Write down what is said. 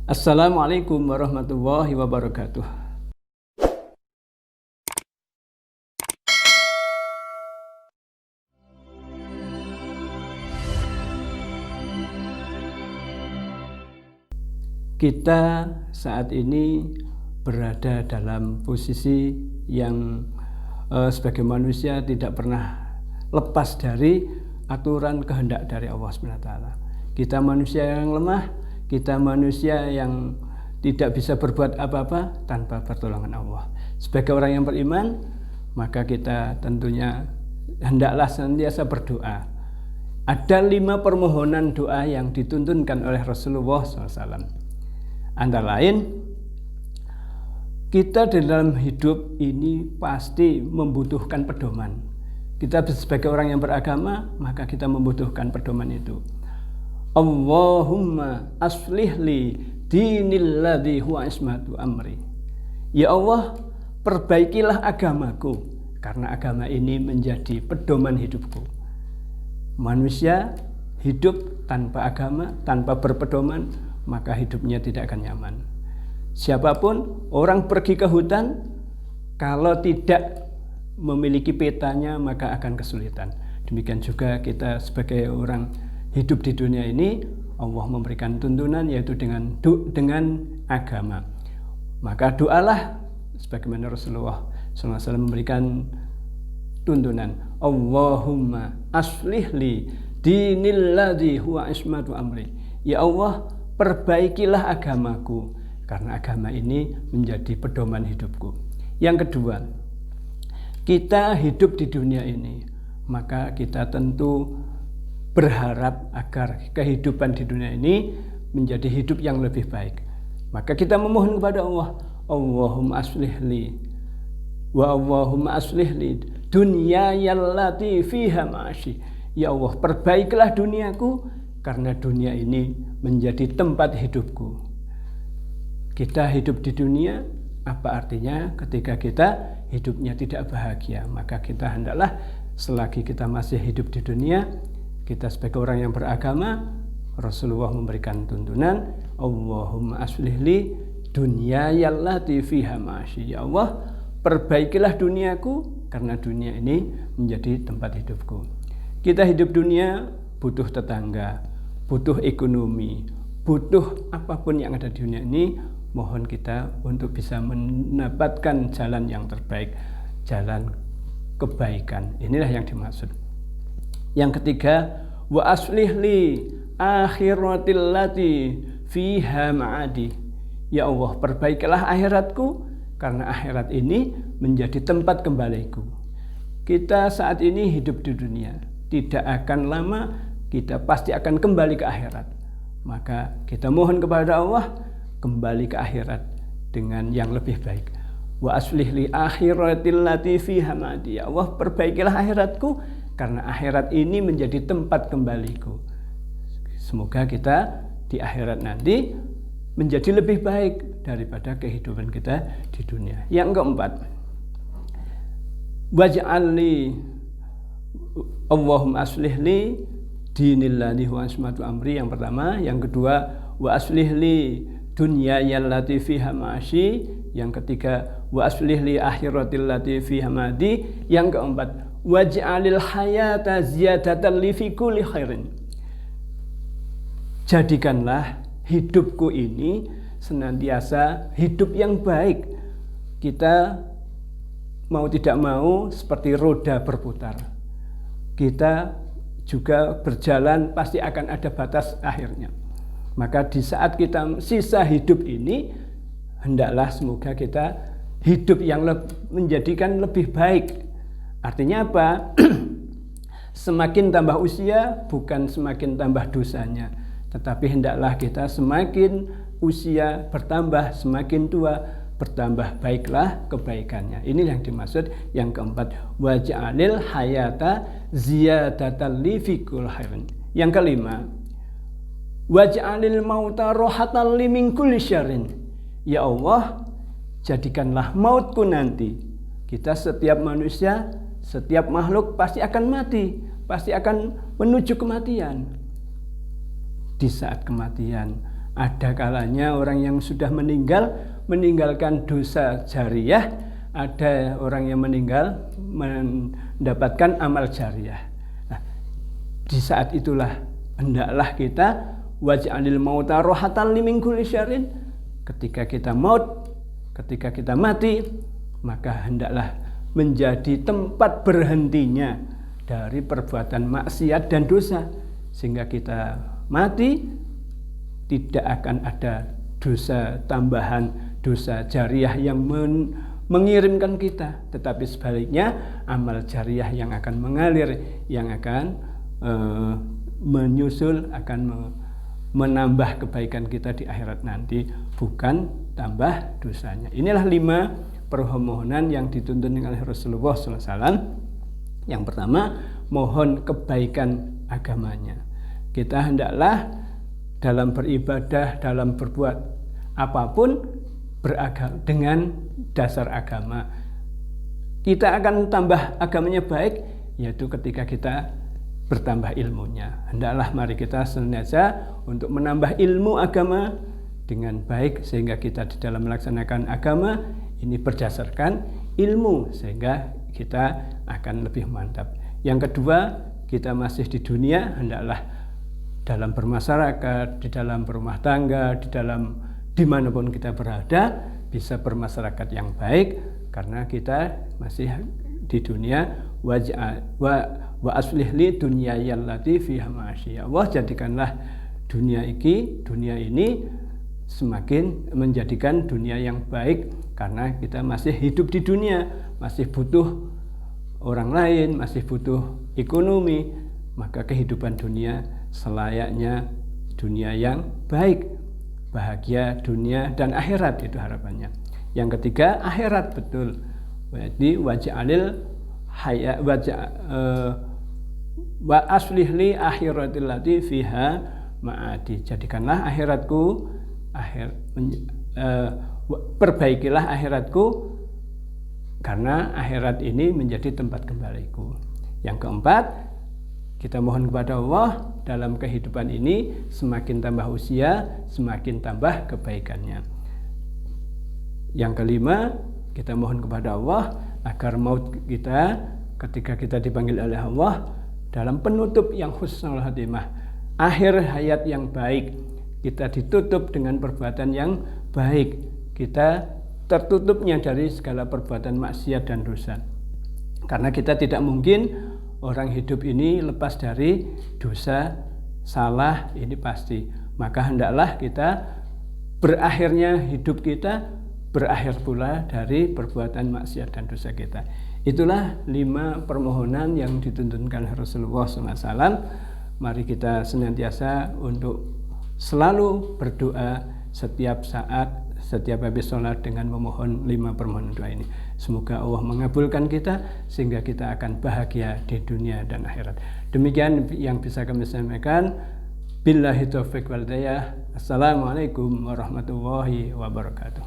Assalamualaikum warahmatullahi wabarakatuh. Kita saat ini berada dalam posisi yang sebagai manusia tidak pernah lepas dari aturan kehendak dari Allah SWT. Kita manusia yang lemah, kita manusia yang tidak bisa berbuat apa-apa tanpa pertolongan Allah. Sebagai orang yang beriman, maka kita tentunya hendaklah senantiasa berdoa. Ada 5 permohonan doa yang dituntunkan oleh Rasulullah SAW. Antara lain, kita dalam hidup ini pasti membutuhkan pedoman. Kita sebagai orang yang beragama, maka kita membutuhkan pedoman itu. Allahumma aslih li dinil ladzi huwa ismatu amri. Ya Allah, perbaikilah agamaku, karena agama ini menjadi pedoman hidupku. Manusia hidup tanpa agama, tanpa berpedoman, maka hidupnya tidak akan nyaman. Siapapun orang pergi ke hutan, kalau tidak memiliki petanya maka akan kesulitan. Demikian juga kita sebagai orang hidup di dunia ini, Allah memberikan tuntunan yaitu dengan agama. Maka doalah sebagaimana Rasulullah SAW memberikan tuntunan. Allahumma aslih li dinil ladzi huwa ismatu amri. Ya Allah, perbaikilah agamaku, karena agama ini menjadi pedoman hidupku. Yang kedua, kita hidup di dunia ini, maka kita tentu berharap agar kehidupan di dunia ini menjadi hidup yang lebih baik. Maka kita memohon kepada Allah, Allahumma aslih li wa Allahumma aslih li dunyaya allati fiha ma'ashi. Ya Allah, perbaikilah duniaku, karena dunia ini menjadi tempat hidupku. Kita hidup di dunia, apa artinya ketika kita hidupnya tidak bahagia? Maka kita hendaklah selagi kita masih hidup di dunia, kita sebagai orang yang beragama, Rasulullah memberikan tuntunan, Allahumma aslih li dunyaya allati fiha ma'ashi. Ya Allah, perbaikilah duniaku, karena dunia ini menjadi tempat hidupku. Kita hidup dunia butuh tetangga, butuh ekonomi, butuh apapun yang ada di dunia ini. Mohon kita untuk bisa mendapatkan jalan yang terbaik, jalan kebaikan. Inilah yang dimaksud. Yang ketiga, wa aslih li akhiratil lati fiha ma'adi. Ya Allah, perbaikilah akhiratku, karena akhirat ini menjadi tempat kembaliku. Kita saat ini hidup di dunia, tidak akan lama kita pasti akan kembali ke akhirat. Maka kita mohon kepada Allah kembali ke akhirat dengan yang lebih baik. Wa aslih li akhiratil lati fiha ma'adi. Ya Allah, perbaikilah akhiratku, karena akhirat ini menjadi tempat kembaliku. Semoga kita di akhirat nanti menjadi lebih baik daripada kehidupan kita di dunia. Yang keempat, waj'al li Allahumma aslih li dinil ladzi huwa ismatu amri. Yang pertama. Yang kedua, wa aslih li dunyaya allati fiha ma'ashi. Yang ketiga, wa aslih li akhiratil lati fiha ma'adi. Yang keempat, waj'alil hayata ziyadatan li fi kulli khairin. Jadikanlah hidupku ini senantiasa hidup yang baik. Kita mau tidak mau seperti roda berputar. Kita juga berjalan pasti akan ada batas akhirnya. Maka di saat kita sisa hidup ini, hendaklah semoga kita hidup yang menjadikan lebih baik. Artinya apa? Semakin tambah usia, bukan semakin tambah dosanya, tetapi hendaklah kita semakin usia bertambah, semakin tua bertambah baiklah kebaikannya. Ini yang dimaksud yang keempat, waj'alil hayata ziyadatan li fi kulli khairin. Yang kelima, waj'alil mauta rohatan li min kulli syarrin. Ya Allah, jadikanlah mautku nanti. Kita setiap manusia, setiap makhluk pasti akan mati, pasti akan menuju kematian. Di saat kematian Ada kalanya orang yang sudah meninggalkan dosa jariyah, ada orang yang meninggal mendapatkan amal jariyah. Nah, di saat itulah hendaklah kita waj'alil mauta rohatan min kulli syarrin. Ketika kita mati, maka hendaklah menjadi tempat berhentinya dari perbuatan maksiat dan dosa, sehingga kita mati tidak akan ada dosa tambahan, dosa jariyah yang mengirimkan kita, tetapi sebaliknya amal jariyah yang akan mengalir, yang akan menyusul, akan menambah kebaikan kita di akhirat nanti, bukan tambah dosanya. Inilah 5 permohonan yang dituntun oleh Rasulullah SAW. Yang pertama, mohon kebaikan agamanya. Kita hendaklah dalam beribadah, dalam berbuat apapun beragama dengan dasar agama. Kita akan tambah agamanya baik, yaitu ketika kita bertambah ilmunya. Hendaklah mari kita senantiasa untuk menambah ilmu agama dengan baik, sehingga kita di dalam melaksanakan agama ini berdasarkan ilmu, sehingga kita akan lebih mantap. Yang kedua, kita masih di dunia, hendaklah dalam bermasyarakat, di dalam berumah tangga, dimanapun kita berada, bisa bermasyarakat yang baik, karena kita masih di dunia. Wa aslih li dunyaya allati fiha ma'asyi. Allah, jadikanlah dunia ini semakin menjadikan dunia yang baik, karena kita masih hidup di dunia, masih butuh orang lain, masih butuh ekonomi, maka kehidupan dunia selayaknya dunia yang baik, bahagia dunia dan akhirat, itu harapannya. Yang ketiga, akhirat betul. Jadi waj'alil wa aslih li akhiratil lati fiha ma'adi. Jadikanlah akhiratku, perbaikilah akhiratku, karena akhirat ini menjadi tempat kembaliku. Yang keempat, kita mohon kepada Allah dalam kehidupan ini, semakin tambah usia, semakin tambah kebaikannya. Yang kelima, kita mohon kepada Allah agar maut kita, ketika kita dipanggil oleh Allah dalam penutup yang husnul khatimah, akhir hayat yang baik, kita ditutup dengan perbuatan yang baik, kita tertutupnya dari segala perbuatan maksiat dan dosa. Karena kita tidak mungkin orang hidup ini lepas dari dosa, salah, ini pasti. Maka hendaklah kita berakhirnya hidup kita berakhir pula dari perbuatan maksiat dan dosa kita. Itulah 5 permohonan yang dituntunkan Rasulullah SAW. Mari kita senantiasa untuk selalu berdoa setiap saat, setiap habis sholat dengan memohon 5 permohonan doa ini. Semoga Allah mengabulkan kita sehingga kita akan bahagia di dunia dan akhirat. Demikian yang bisa kami sampaikan. Billahi taufiq wal hidayah. Assalamualaikum warahmatullahi wabarakatuh.